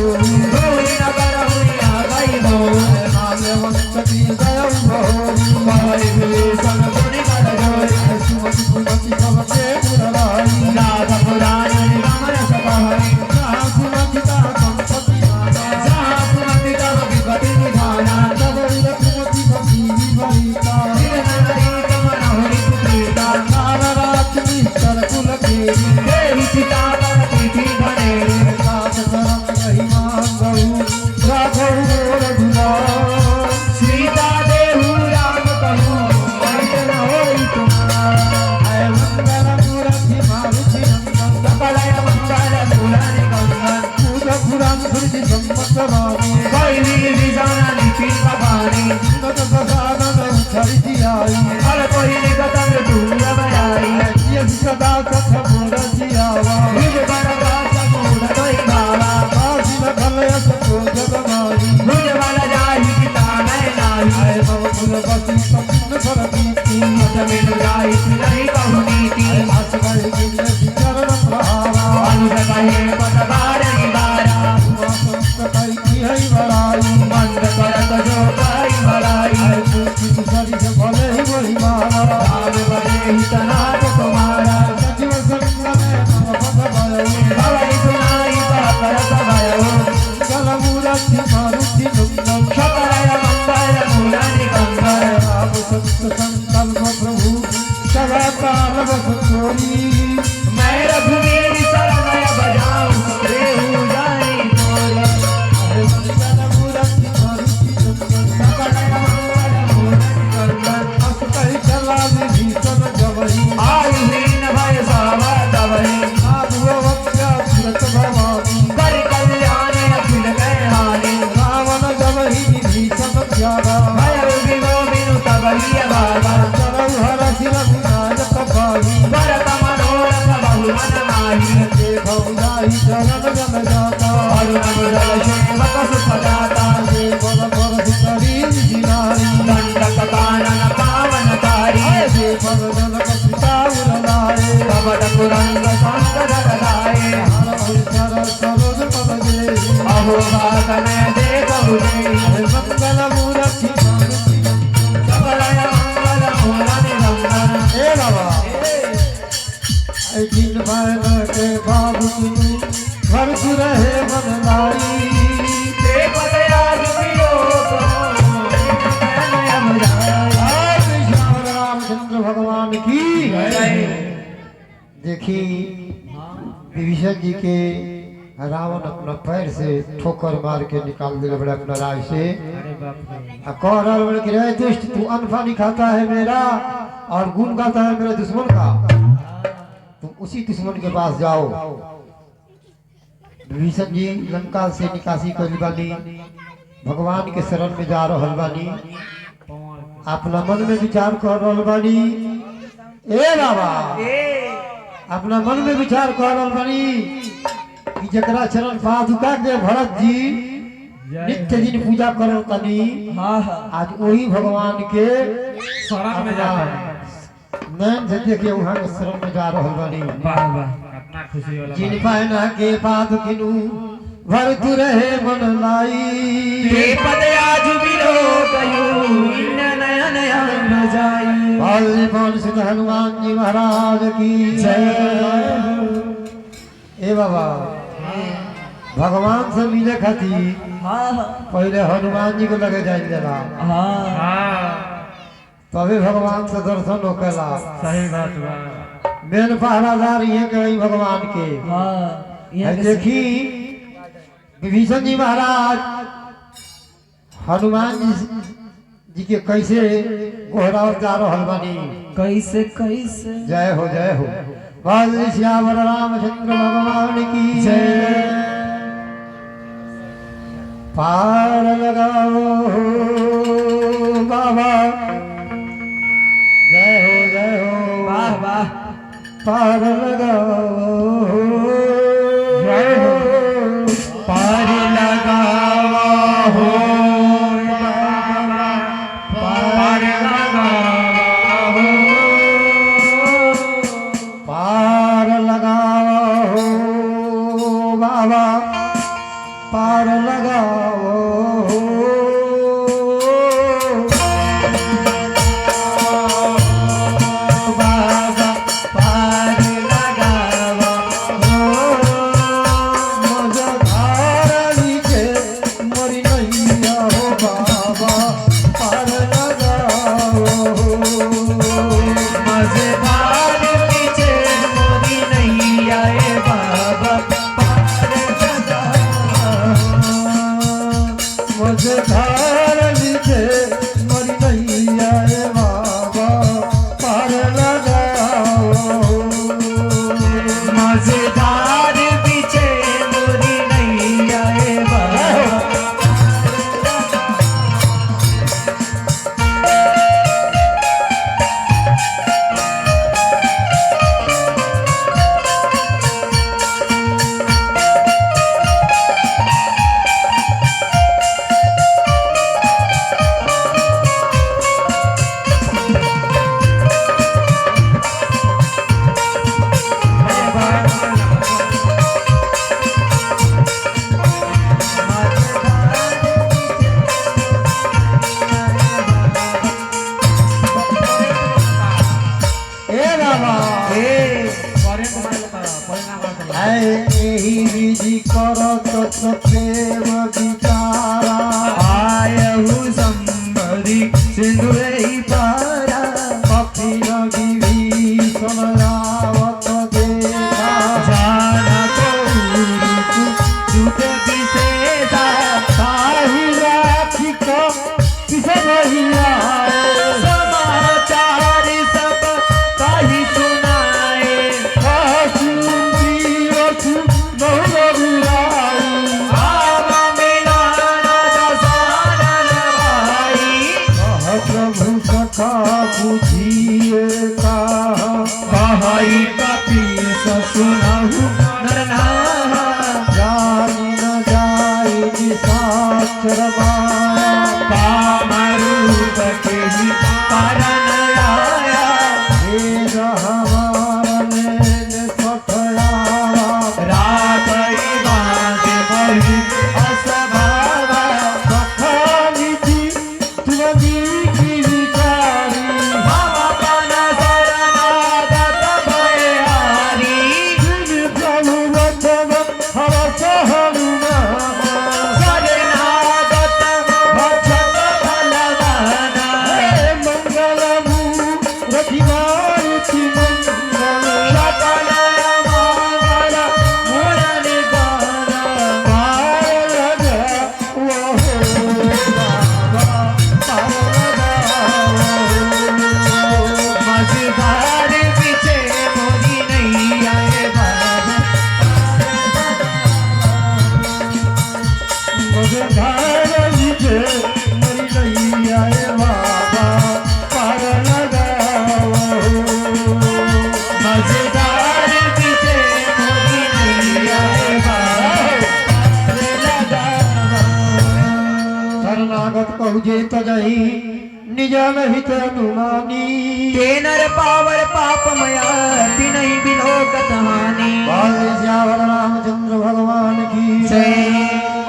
गौरी नगर हुई आ गई हो नामवंत की जय हो हरि विभीषण गुणी कर जोरी सुमति सुमति सबके पुरवाई राधा पुराण निगम रस बहाई जहाँ सुमति का संपत्ति नाना जहाँ सुमति का विपत्ति निधाना तब सुमति भक्ति विपरीता कुल केरी देवी सीता तिथि घनेरी सात करम महिमान गौ राघव रघुनाथ सीता देहु राम कहू वैष्ण होई तुम्हारा मंगल मूर्ति मारुति नंदन कपलय मंगल मूलनि कंदन पूज पुराण धृति संवत्सराणि कैली विजाना नीति भवानी सुनत ससानन उच्छरिति आई हर कोई निगतन दूर बयाई सदा कथ मूर्ति आवा भुज बरगा सगुण तोई भावा काशिल भलयस को जगमाई भुज बल जाहि पिता मैं नाही आए भव फुल बसी सपन सरतीति अजमिल जाहि नहीं कहु नीति आस गए जिंदगी चरण प्रहारा अनुज कहे पद बारहि बारा संत कई की है बड़ाई मंद करत जो कई बड़ाई पूछी सरि से भले ही वही मारा आव बड़े ही तनाट तुम्हारा सजीव संग में भवनि सुनाई करत भयो जल मूर्ति मारुति नंदन सकलय मंगल मूलनि कंदन राम संत संकल्प प्रभु सदा काल बस चोरी मैं रघुवीर शरणय बजाऊं रेहु जाई तोरी जल मूर्ति मारुति नंदन सकलय मंगल मूलनि कंदन अस कहि चला विभीषण जबहि आयु हीन भय सावा तबहि साधु वक्या सुरत भवानी कर कल्याण अखिल कह हानि रावण जबहि विभीषण त्यागा भय विभो बिनु तबहि अभागा चरौ हर शिर विनायक पाहि भरत मनोरथ बहु मन माहि देखौ जाहि चरण जन जाता अरुण मुरल सेवक सुख दाता जे बल बरस करी जिनारी दंडक कानन पावन कारी जे फल जनक पिता उरलाए कपट पुरंग संग धरलाए हर हर सरोज पद जे अहो बात में देखहु जे मंगल मूर्ति मारुति सकलय मंगल मूलनि नंदन हे बाबा ऐ दिन भैन के बाबू घर रहे मन लाई ते पदया जुबियो रामचंद्र भगवान की देखी विभीषण जी के रावण अपना पैर से ठोकर मार के निकाल दिया बड़े अपना राज से कह रहा कि रे दुष्ट तू अन्न पानी खाता है मेरा और गुण गाता है मेरे दुश्मन का तुम उसी दुश्मन के पास जाओ विभीषण जी लंका से निकासी कर बानी भगवान के शरण में जा रहल बानी अपना मन में विचार कर रहल बानी ए बाबा अपना मन में विचार कर रहल बानी कि जकरा चरण पादुका के भरत जी नित्य दिन पूजा करल तनी आज वही भगवान के शरण में जा नैन से देखे वहां के शरण में जा रहल बानी वाह वाह अपना खुशी वाला जिन पाना के पाद किनु भर तू रहे मन लाई ते पद आज बिलो कयू इन नया नया न जाई बोल बोल सिद्ध हनुमान जी महाराज की जय ए बाबा भगवान से मिले खाती पहले हनुमान जी को लगे जाए जरा तभी भगवान से दर्शन होकेला सही बात बा मेन पहरादार ये कहीं भगवान के देखी विभीषण जी महाराज हनुमान जी के कैसे गोहराव जा रहल बानी कैसे कैसे जय हो बोल श्यावर रामचंद्र भगवान की जय पार लगाओ बाबा जय हो वाह वाह पार लगाओ जय हो पार लगाओ हो पार लगाओ पार लगाओ बाबा पार पार लगाओ बाबा पार लगाओ मझधार नीचे मरी नैया हो बाबा पार लगाओ मझधार पीछे मोरी नहीं आए बाबा पार मझधार नीचे मरी नैया रे बाबा पार लगाओ मझधार पीछे मोरी नहीं आए बाबा ए बाबा एही विधि करत तो प्रेम विचारा आयहु संबरी सिंधुरई पारा कपिल विभीषण रावत देखा जाना को जुट विशेषा ताहि राखी को पिछे भैया समाचार सब कही सुनाए आवा मिलाना दसानन भाई प्रभु सखा बुझिए भाई कपीस सुनहु नरनाहा जानी न जाय निशाचर माया कामरूप के ही कारण आया हे हमार लेन सखयावा रात बात बही असभावा सखानी जी तुमदी की विचारी बाबा पन शरणागत भयहारी जिन प्रभु वचन हरस हनुमान शरणागत भक्षक बलवाना मंगल मूर्ति मारुति मंगल सकल मंगल मुरली गाना पार लगा वो बाबा पार लगाओ मझधार पीछे मोरी नहीं आए बाबा मझधार नीचे मरी नैया रे बाबा पार लगाओ मझधार पीछे मोरी नहीं आए बाबा शरणागत कहु जे तजहि निज हित अनुमानी के नर पावर पापमया तिनहि बिलोकत हानि बाल्य श्यावर रामचंद्र भगवान की जय।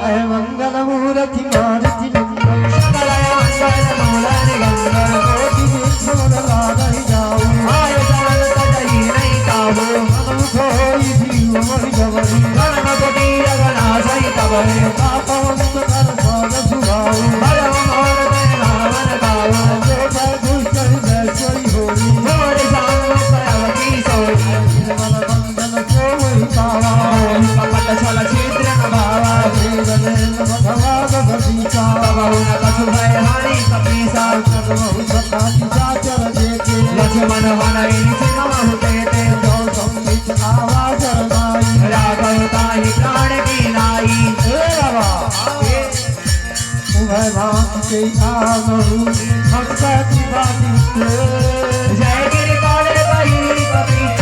अय मंगल मूर्ति मारुति मंगल सकल मंगल मूल निगंगल कोटि विघ्न लागी जाऊ आय जान तजहि नहीं काबू मनु खोई जीव मरि जबरी गण कोटि रगना सही कबरे पापवंत कर साग सुभाऊ भरम मोर दिन नावन गाओ देवता दुष्ट हृदय सोई होरी मोर सामने सरवती सोई निर्मल बंधन को वही पावा कपट छल छिद्र न भावा वेदन भगवान भगीता बहु न कछु भय हानि कपीसा सर्वहु सखा चाचर देखे लक्ष्मण हनई सिमहु तेते जो संगीत आवाज रमाई राघव ताहि प्राण की नाई हे बाबा उभय भांति के आगहु भक्त की बाती जय गिरि काले बही कपीस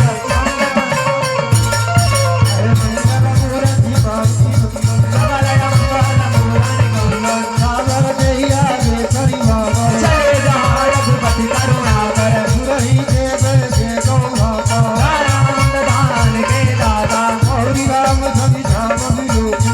मंगल मूर्ति बाती सकल मंगल मूल निगंगल सागर देहिया गे करी बाबा जय जहाँ रघुपति करुणा कर सुरही देव के गौभाता राम दान के दाता गौरी राम धनि धाम विलोकी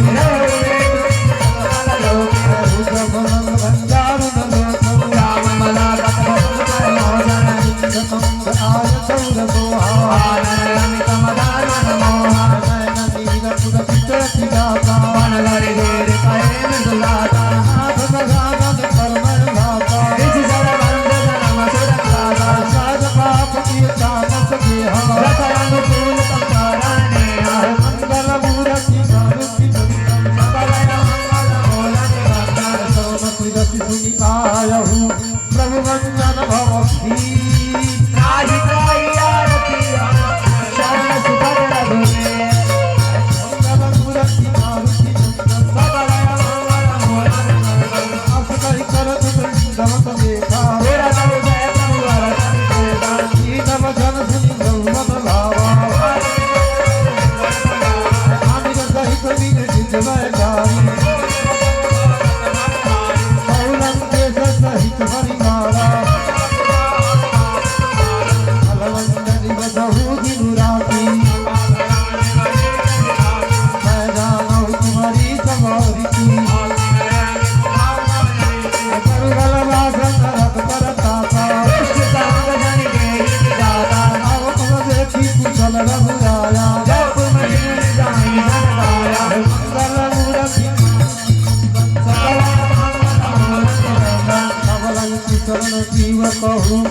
कहूँ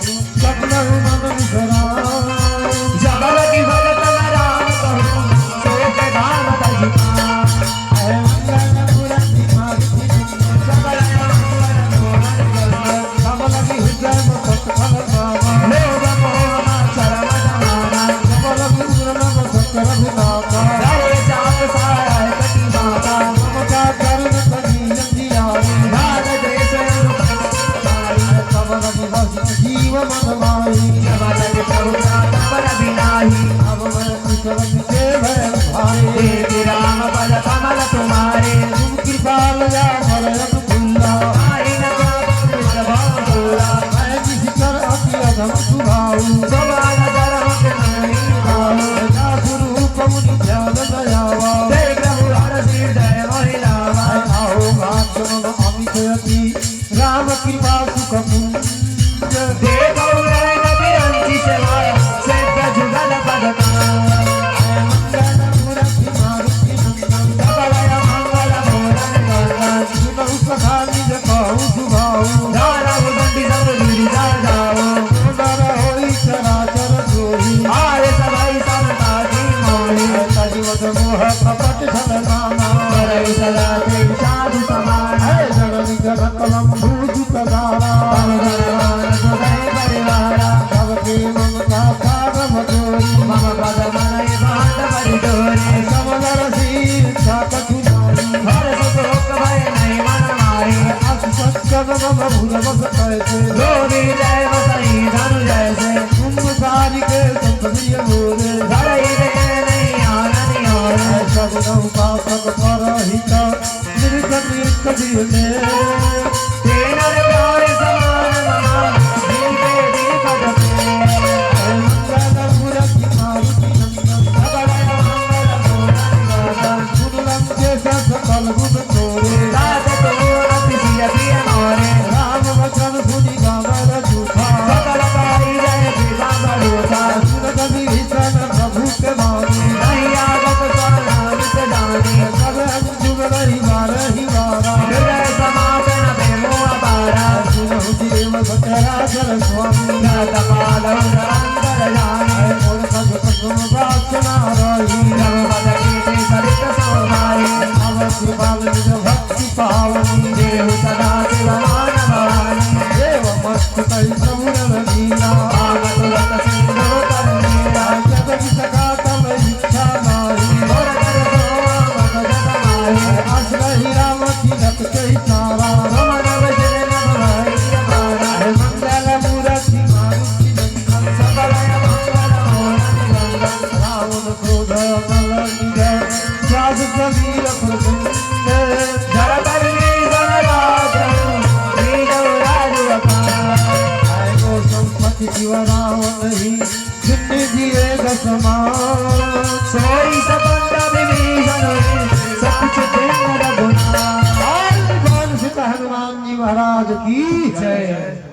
सपना मन विसराम जबल की भगत में राम कहूँ सो के धाम तजिता है मंगल मूर्ति मारुति सबल मंगल मोहन गंगा कमल की हृदय में सत्फल बाबा लोभ मोह चरम जमाना कमल की उग्र में सत्कर विनाका जय चाप सारा कटी माता ममता करुण कभी अंधियारी भाग देश कमल की हंस जीव मन माही जबल के प्रभुता तबल बिनाही अब मैं कुशल के भय भारे देवी राम पद कमल तुम्हारे तुम कृपाल या मरयत खुल्ला आई न प्रभु भोला मैं जिस कर अति अधम सुभाऊ समान धर्म के नहीं भाव या स्वरूप मुनि ध्यान दयावा जय प्रभु हर श्री जय महिलावा आओ भाषण अमित यति राम कृपा सुख पुंज देखो नबी सेवा से जुगल पदका मंगल मूर्ति मारुति नंदन सबल मंगल मोहन गंगा सुनहु सखा निज कहु सुभाऊ दारा उदंडी सब गिरी जाओ डर होई चराचर जोही आरे सभाई सब ताजी मोही तजिवत मोह कपट छल नाना करई सदा ते साधु समान है जननी जनकलम भूज प्रदारा धनवान सुदय परिवारा सब के ममता पारम जोरी मम पद मनय भाट परिडोरे समदर शीर चाकु नारी हर सुख भय नहीं मन मारी अस सत्कर्म मम भूल बस कैसे गोरी जय बसई धनु जैसे तुम सारी के संतरिय मोरे धरई दे नहीं आनंद और ऐसा गुण उपासक परहित निर्क निर्क दिले तेनर प्यारे समान मना दिल के दिल पदते मंगल मूर्ति मारुति नंदन सबल मंगल मोहन गंगा सुनलम के सकल गुण तोरे रात तो रति सिय सिय मोरे राम वचन सुनि गावर झूठा सकल पाई जय पिता बड़ोता सुन कवि भीषण प्रभु के वाणी नहीं आगत स्वामित जानी सब अंजुग रही बारही बारा हृदय समापन प्रेमो अपारा सुनहु देव सचराचर स्वामी नाथ पालव अंतर जानी और सब प्रथम वासना रही जब पद कीते सरित सोमारी अब कृपाल निज भक्ति पावनी देहु सदा शिवमान भवानी देव मस्त कई प्रभु रघीला आग तुरत सिंधु कर मीरा जगति सका तब इच्छा नाही और कर सो मन जग माही अस रही राम की रत के तारा रमन वजन भवानी अपारा मंगल मूर्ति मारुति नंदन सकल मंगल मोहन गंगा रावण क्रोध मल निज साध कबीर प्रसन्न जर करनी सन राजू नीजौ राजू अपार आयो संपत्ति जीव रावण ही जिन्ने दिए दसमान सोई सपंड विभीषण सब कुछ तेरा गुना हनुमान जी महाराज की जय।